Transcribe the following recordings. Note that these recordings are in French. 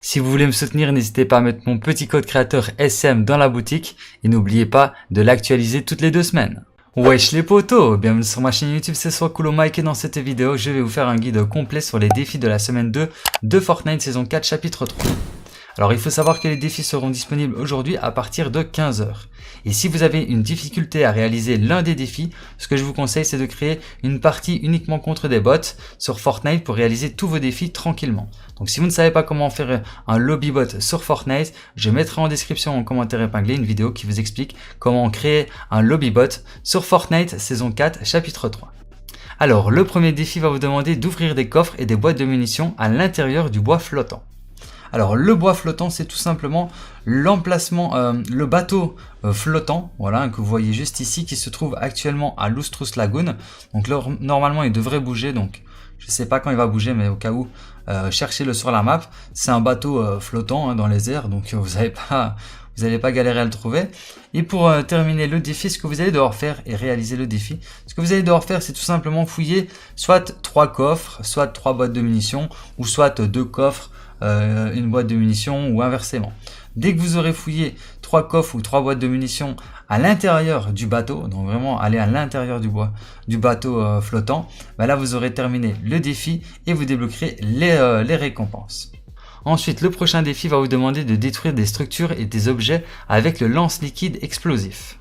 Si vous voulez me soutenir, n'hésitez pas à mettre mon petit code créateur SM dans la boutique et n'oubliez pas de l'actualiser toutes les 2 semaines. Wesh les potos, bienvenue sur ma chaîne YouTube, c'est Soiscool Mike et dans cette vidéo, je vais vous faire un guide complet sur les défis de la semaine 2 de Fortnite saison 4 chapitre 3. Alors il faut savoir que les défis seront disponibles aujourd'hui à partir de 15 h. Et si vous avez une difficulté à réaliser l'un des défis, ce que je vous conseille c'est de créer une partie uniquement contre des bots sur Fortnite pour réaliser tous vos défis tranquillement. Donc si vous ne savez pas comment faire un lobby bot sur Fortnite, je mettrai en description en commentaire épinglé une vidéo qui vous explique comment créer un lobby bot sur Fortnite saison 4 chapitre 3. Alors le premier défi va vous demander d'ouvrir des coffres et des boîtes de munitions à l'intérieur du bois flottant. Alors le bois flottant c'est tout simplement l'emplacement, le bateau flottant, voilà, que vous voyez juste ici qui se trouve actuellement à Lustrous Lagoon. Donc là, normalement il devrait bouger, donc je ne sais pas quand il va bouger mais au cas où cherchez-le sur la map. C'est un bateau flottant dans les airs, donc vous n'allez pas galérer à le trouver. Et pour terminer le défi, ce que vous allez devoir faire et réaliser le défi, ce que vous allez devoir faire c'est tout simplement fouiller soit 3 coffres, soit 3 boîtes de munitions ou soit 2 coffres, une boîte de munitions ou inversement. Dès que vous aurez fouillé 3 coffres ou 3 boîtes de munitions à l'intérieur du bateau, donc vraiment aller à l'intérieur du bateau flottant, bah là vous aurez terminé le défi et vous débloquerez les récompenses. Ensuite, le prochain défi va vous demander de détruire des structures et des objets avec le lance-liquide explosif.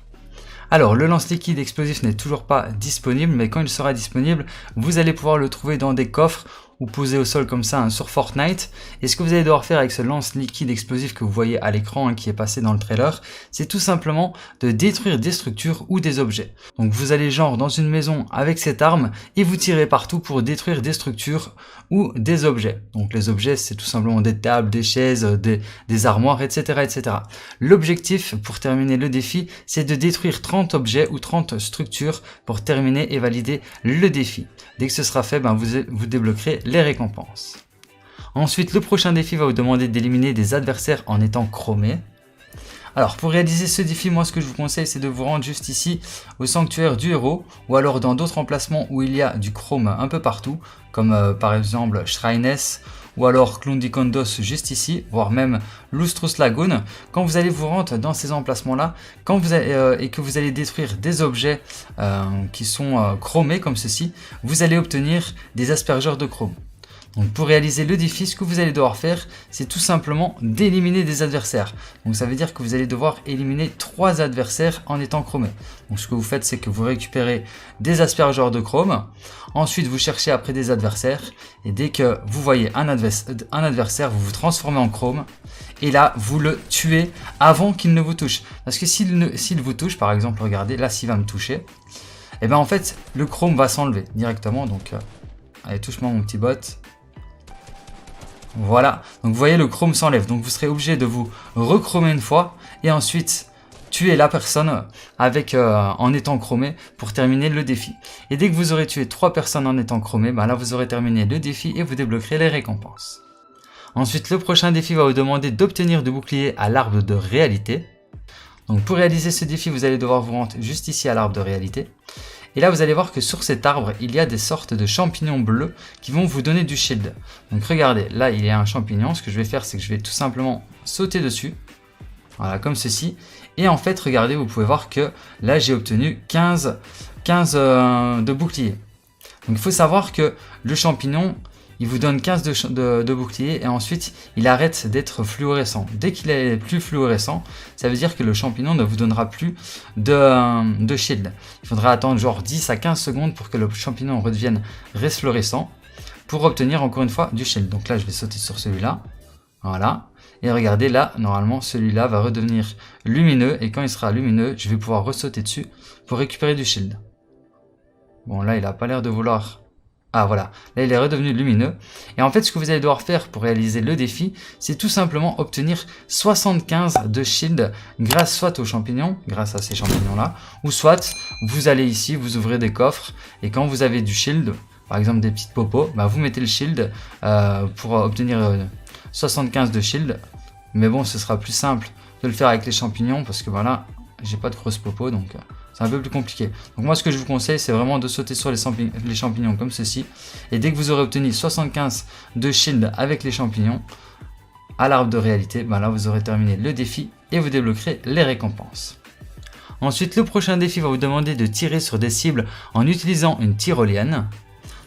Alors, le lance-liquide explosif n'est toujours pas disponible, mais quand il sera disponible, vous allez pouvoir le trouver dans des coffres ou posé au sol comme ça sur Fortnite. Et ce que vous allez devoir faire avec ce lance-liquide explosif que vous voyez à l'écran qui est passé dans le trailer, c'est tout simplement de détruire des structures ou des objets. Donc vous allez genre dans une maison avec cette arme et vous tirez partout pour détruire des structures ou des objets. Donc les objets c'est tout simplement des tables, des chaises, des armoires, etc. etc. L'objectif pour terminer le défi, c'est de détruire 30 objets ou 30 structures pour terminer et valider le défi. Dès que ce sera fait, vous débloquerez les récompenses. Ensuite, le prochain défi va vous demander d'éliminer des adversaires en étant chromés. Alors pour réaliser ce défi, moi ce que je vous conseille c'est de vous rendre juste ici au sanctuaire du héros ou alors dans d'autres emplacements où il y a du chrome un peu partout, comme par exemple Shrines ou alors Klundikondos juste ici, voire même Lustrous Lagoon. Quand vous allez vous rendre dans ces emplacements là, et que vous allez détruire des objets qui sont chromés comme ceci, vous allez obtenir des aspergeurs de chrome. Donc pour réaliser le défi, ce que vous allez devoir faire, c'est tout simplement d'éliminer des adversaires. Donc ça veut dire que vous allez devoir éliminer 3 adversaires en étant chromés. Donc ce que vous faites, c'est que vous récupérez des aspergeurs de chrome. Ensuite, vous cherchez après des adversaires. Et dès que vous voyez un adversaire, vous vous transformez en chrome. Et là, vous le tuez avant qu'il ne vous touche. Parce que s'il vous touche, par exemple, regardez, là s'il va me toucher, et bien en fait, le chrome va s'enlever directement. Donc, allez, touche-moi mon petit bot. Voilà, donc vous voyez le chrome s'enlève, donc vous serez obligé de vous rechromer une fois et ensuite tuer la personne en étant chromé pour terminer le défi. Et dès que vous aurez tué 3 personnes en étant chromé, là vous aurez terminé le défi et vous débloquerez les récompenses. Ensuite, le prochain défi va vous demander d'obtenir de boucliers à l'arbre de réalité. Donc pour réaliser ce défi, vous allez devoir vous rendre juste ici à l'arbre de réalité. Et là, vous allez voir que sur cet arbre, il y a des sortes de champignons bleus qui vont vous donner du shield. Donc regardez, là, il y a un champignon. Ce que je vais faire, c'est que je vais tout simplement sauter dessus. Voilà, comme ceci. Et en fait, regardez, vous pouvez voir que là, j'ai obtenu 15 de boucliers. Donc il faut savoir que le champignon, il vous donne 15 de boucliers et ensuite il arrête d'être fluorescent. Dès qu'il est plus fluorescent, ça veut dire que le champignon ne vous donnera plus de shield. Il faudra attendre genre 10 à 15 secondes pour que le champignon redevienne resplorescent pour obtenir encore une fois du shield. Donc là je vais sauter sur celui-là. Voilà. Et regardez là, normalement celui-là va redevenir lumineux et quand il sera lumineux, je vais pouvoir ressauter dessus pour récupérer du shield. Bon là il n'a pas l'air de vouloir... Ah voilà, là il est redevenu lumineux. Et en fait ce que vous allez devoir faire pour réaliser le défi, c'est tout simplement obtenir 75 de shield grâce soit aux champignons, grâce à ces champignons là, ou soit vous allez ici, vous ouvrez des coffres et quand vous avez du shield, par exemple des petites popos, vous mettez le shield pour obtenir 75 de shield. Mais bon, ce sera plus simple de le faire avec les champignons parce que voilà, j'ai pas de grosses popos donc... c'est un peu plus compliqué. Donc moi ce que je vous conseille c'est vraiment de sauter sur les champignons comme ceci. Et dès que vous aurez obtenu 75 de shield avec les champignons, à l'arbre de réalité, ben là vous aurez terminé le défi et vous débloquerez les récompenses. Ensuite, le prochain défi va vous demander de tirer sur des cibles en utilisant une tyrolienne.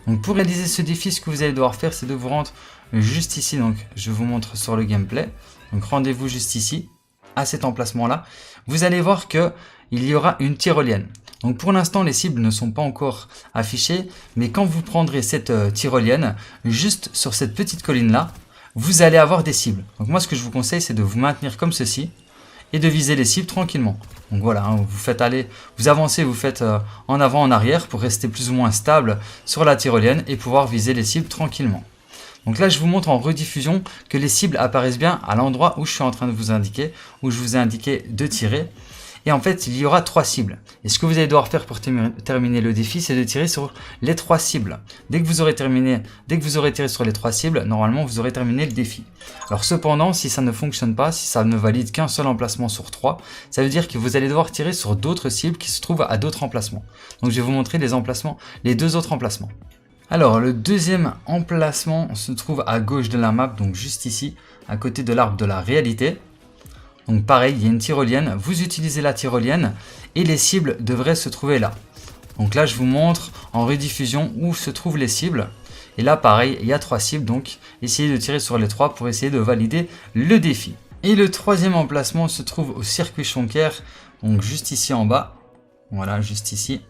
Donc pour réaliser ce défi, ce que vous allez devoir faire, c'est de vous rendre juste ici. Donc je vous montre sur le gameplay. Donc rendez-vous juste ici, à cet emplacement-là. Vous allez voir qu'il y aura une tyrolienne. Donc pour l'instant, les cibles ne sont pas encore affichées, mais quand vous prendrez cette tyrolienne, juste sur cette petite colline-là, vous allez avoir des cibles. Donc moi, ce que je vous conseille, c'est de vous maintenir comme ceci et de viser les cibles tranquillement. Donc voilà, hein, vous faites aller, vous avancez, vous faites en avant, en arrière pour rester plus ou moins stable sur la tyrolienne et pouvoir viser les cibles tranquillement. Donc là, je vous montre en rediffusion que les cibles apparaissent bien à l'endroit où je suis en train de vous indiquer, où je vous ai indiqué de tirer. Et en fait, il y aura 3 cibles. Et ce que vous allez devoir faire pour terminer le défi, c'est de tirer sur les 3 cibles. Dès que vous aurez tiré sur les 3 cibles, normalement, vous aurez terminé le défi. Alors cependant, si ça ne fonctionne pas, si ça ne valide qu'un seul emplacement sur 3, ça veut dire que vous allez devoir tirer sur d'autres cibles qui se trouvent à d'autres emplacements. Donc je vais vous montrer les 2 autres emplacements. Alors, le deuxième emplacement se trouve à gauche de la map, donc juste ici, à côté de l'arbre de la réalité. Donc pareil, il y a une tyrolienne, vous utilisez la tyrolienne et les cibles devraient se trouver là. Donc là, je vous montre en rediffusion où se trouvent les cibles. Et là, pareil, il y a 3 cibles, donc essayez de tirer sur les 3 pour essayer de valider le défi. Et le troisième emplacement se trouve au circuit Schonker, donc juste ici en bas. Voilà, juste ici.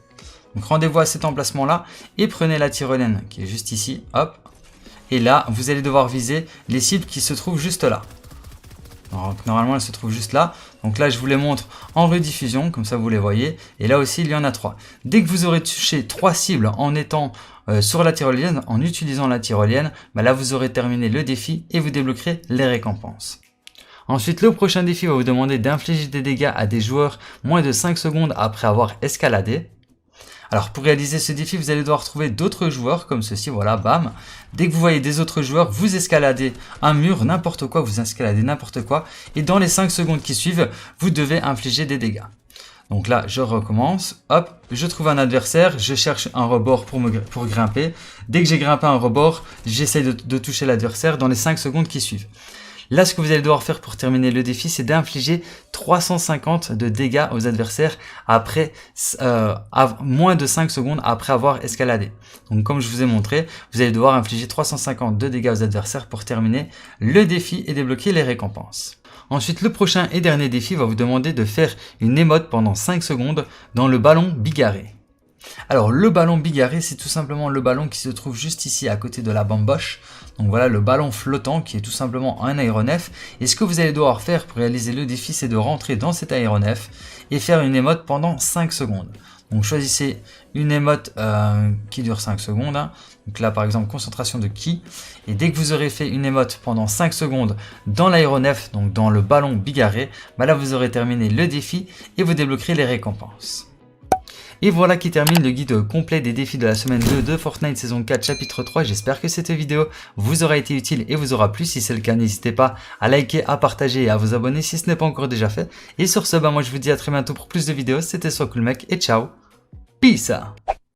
Donc rendez-vous à cet emplacement-là et prenez la tyrolienne qui est juste ici, hop. Et là, vous allez devoir viser les cibles qui se trouvent juste là. Donc, normalement, elles se trouvent juste là. Donc là, je vous les montre en rediffusion, comme ça vous les voyez. Et là aussi, il y en a 3. Dès que vous aurez touché 3 cibles en étant sur la tyrolienne, en utilisant la tyrolienne, bah là, vous aurez terminé le défi et vous débloquerez les récompenses. Ensuite, le prochain défi va vous demander d'infliger des dégâts à des joueurs moins de 5 secondes après avoir escaladé. Alors pour réaliser ce défi, vous allez devoir trouver d'autres joueurs comme ceci, voilà, bam. Dès que vous voyez des autres joueurs, vous escaladez un mur, n'importe quoi, vous escaladez n'importe quoi. Et dans les 5 secondes qui suivent, vous devez infliger des dégâts. Donc là, je recommence, hop, je trouve un adversaire, je cherche un rebord pour grimper. Dès que j'ai grimpé un rebord, j'essaie de toucher l'adversaire dans les 5 secondes qui suivent. Là, ce que vous allez devoir faire pour terminer le défi, c'est d'infliger 350 de dégâts aux adversaires après moins de 5 secondes après avoir escaladé. Donc, comme je vous ai montré, vous allez devoir infliger 350 de dégâts aux adversaires pour terminer le défi et débloquer les récompenses. Ensuite, le prochain et dernier défi va vous demander de faire une émote pendant 5 secondes dans le ballon bigarré. Alors le ballon bigarré, c'est tout simplement le ballon qui se trouve juste ici à côté de la bamboche. Donc voilà le ballon flottant qui est tout simplement un aéronef. Et ce que vous allez devoir faire pour réaliser le défi, c'est de rentrer dans cet aéronef et faire une émote pendant 5 secondes. Donc choisissez une émote qui dure 5 secondes. Hein. Donc là par exemple concentration de ki. Et dès que vous aurez fait une émote pendant 5 secondes dans l'aéronef, donc dans le ballon bigarré, bah là vous aurez terminé le défi et vous débloquerez les récompenses. Et voilà qui termine le guide complet des défis de la semaine 2 de Fortnite saison 4 chapitre 3. J'espère que cette vidéo vous aura été utile et vous aura plu. Si c'est le cas, n'hésitez pas à liker, à partager et à vous abonner si ce n'est pas encore déjà fait. Et sur ce, moi je vous dis à très bientôt pour plus de vidéos. C'était SoisCoolMec et ciao. Peace.